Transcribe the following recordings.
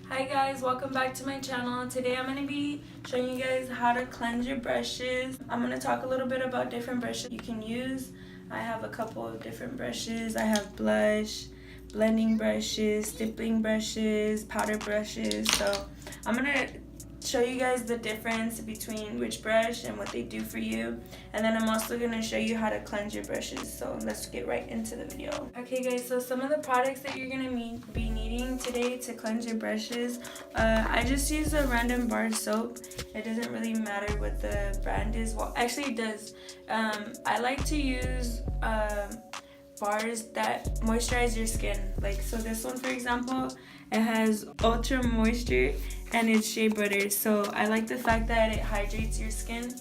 Hi guys, welcome back to my channel. Today I'm going to be showing you guys how to cleanse your brushes. I'm going to talk a little bit about different brushes you can use. I have a couple of different brushes. I have blush, blending brushes, stippling brushes, powder brushes. So I'm going to show you guys the difference between which brush and what they do for you, and then I'm also going to show you how to cleanse your brushes. So let's get right into the video. Okay guys, so some of the products that you're going to be needing today to cleanse your brushes, I just use a random bar soap. It doesn't really matter what the brand is. Well, actually it does. I like to use bars that moisturize your skin. Like, so this one for example, it has ultra moisture and it's shea butter, so I like the fact that it hydrates your skin.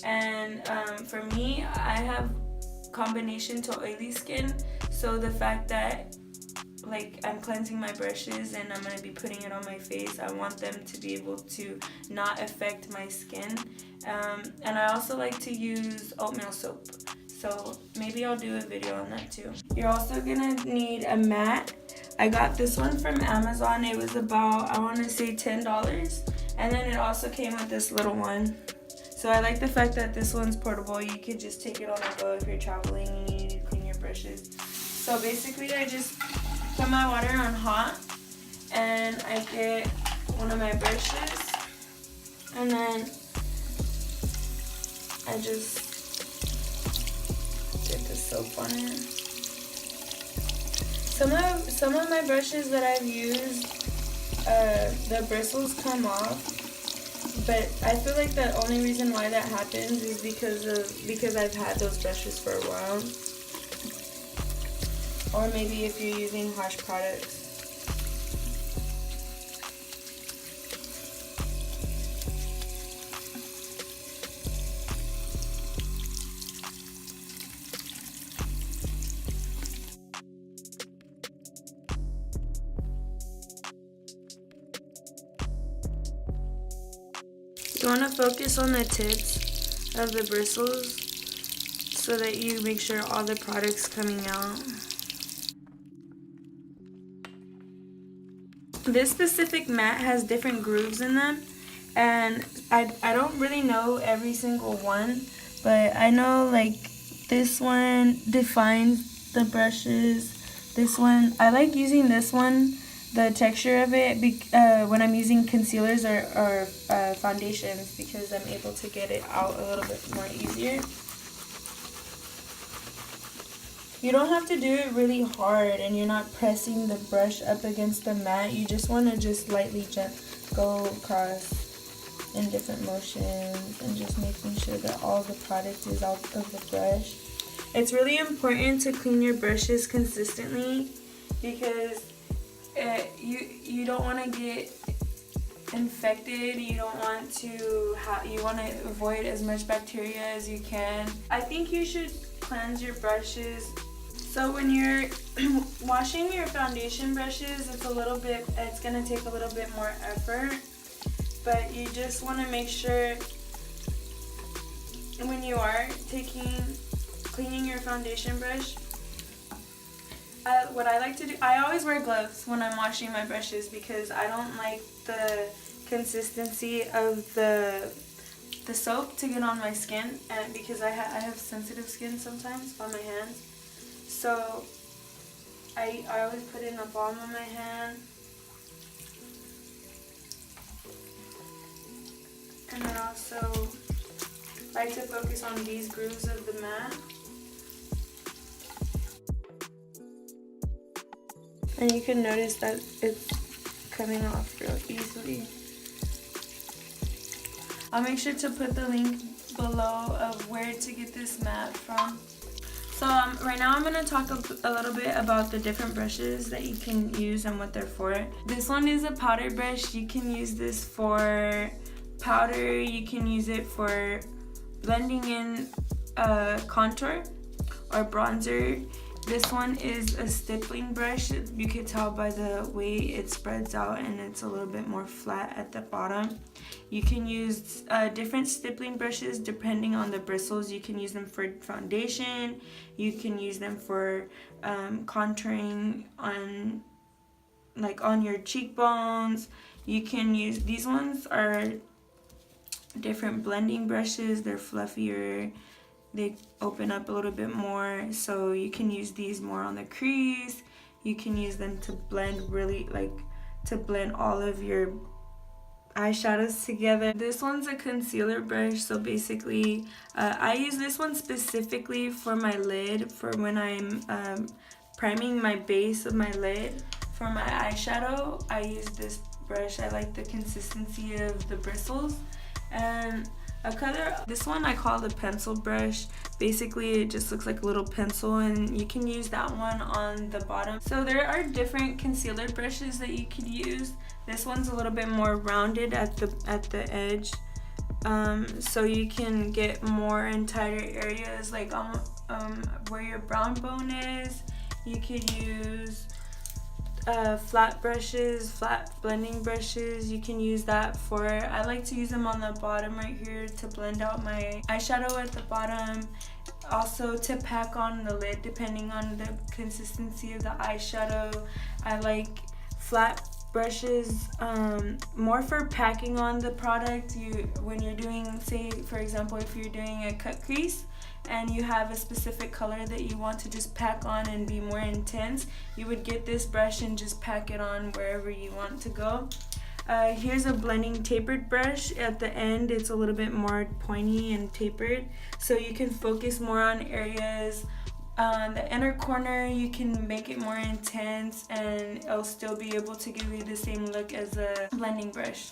And for me, I have combination to oily skin, so the fact that like I'm cleansing my brushes and I'm going to be putting it on my face, I want them to be able to not affect my skin. And I also like to use oatmeal soap, so maybe I'll do a video on that too. You're also gonna need a mat. I got this one from Amazon. It was about, I want to say $10, and then it also came with this little one. So I like the fact that this one's portable. You could just take it on the go if you're traveling and you need to clean your brushes. So basically I just put my water on hot and I get one of my brushes and then I just get the soap on it. Some of my brushes that I've used, the bristles come off, but I feel like the only reason why that happens is because I've had those brushes for a while, or maybe if you're using harsh products. You want to focus on the tips of the bristles so that you make sure all the product's coming out. This specific mat has different grooves in them, and I don't really know every single one, but I know like this one defines the brushes. This one, I like using this one, the texture of it, when I'm using concealers or foundations, because I'm able to get it out a little bit more easier. You don't have to do it really hard, and you're not pressing the brush up against the mat. You just want to just lightly go across in different motions and just making sure that all the product is out of the brush. It's really important to clean your brushes consistently because you don't want to get infected. You don't want to you want to avoid as much bacteria as you can. I think you should cleanse your brushes. So when you're washing your foundation brushes, it's gonna take a little bit more effort, but you just want to make sure when you are cleaning your foundation brush, what I like to do, I always wear gloves when I'm washing my brushes because I don't like the consistency of the soap to get on my skin, and because I have sensitive skin sometimes on my hands. So I always put it in the palm of my hand, and then also like to focus on these grooves of the mat. And you can notice that it's coming off real easily. I'll make sure to put the link below of where to get this mat from. So right now I'm going to talk a little bit about the different brushes that you can use and what they're for. This one is a powder brush. You can use this for powder. You can use it for blending in contour or bronzer. This one is a stippling brush. You can tell by the way it spreads out and it's a little bit more flat at the bottom. You can use different stippling brushes depending on the bristles. You can use them for foundation. You can use them for contouring on like on your cheekbones. You can use, these ones are different blending brushes. They're fluffier, they open up a little bit more, so you can use these more on the crease. You can use them to blend, really like to blend all of your eyeshadows together. This one's a concealer brush, so basically I use this one specifically for my lid, for when I'm priming my base of my lid. For my eyeshadow, I use this brush. I like the consistency of the bristles. And a color, this one I call the pencil brush. Basically it just looks like a little pencil, and you can use that one on the bottom. So there are different concealer brushes that you could use. This one's a little bit more rounded at the edge, so you can get more in tighter areas, like where your brown bone is. You could use flat brushes, flat blending brushes. You can use that for, I like to use them on the bottom right here to blend out my eyeshadow at the bottom. Also to pack on the lid, depending on the consistency of the eyeshadow. I like flat brushes more for packing on the product. When you're doing, say for example, if you're doing a cut crease and you have a specific color that you want to just pack on and be more intense, you would get this brush and just pack it on wherever you want to go. Here's a blending tapered brush. At the end it's a little bit more pointy and tapered, so you can focus more on areas. The inner corner, you can make it more intense and it'll still be able to give you the same look as a blending brush.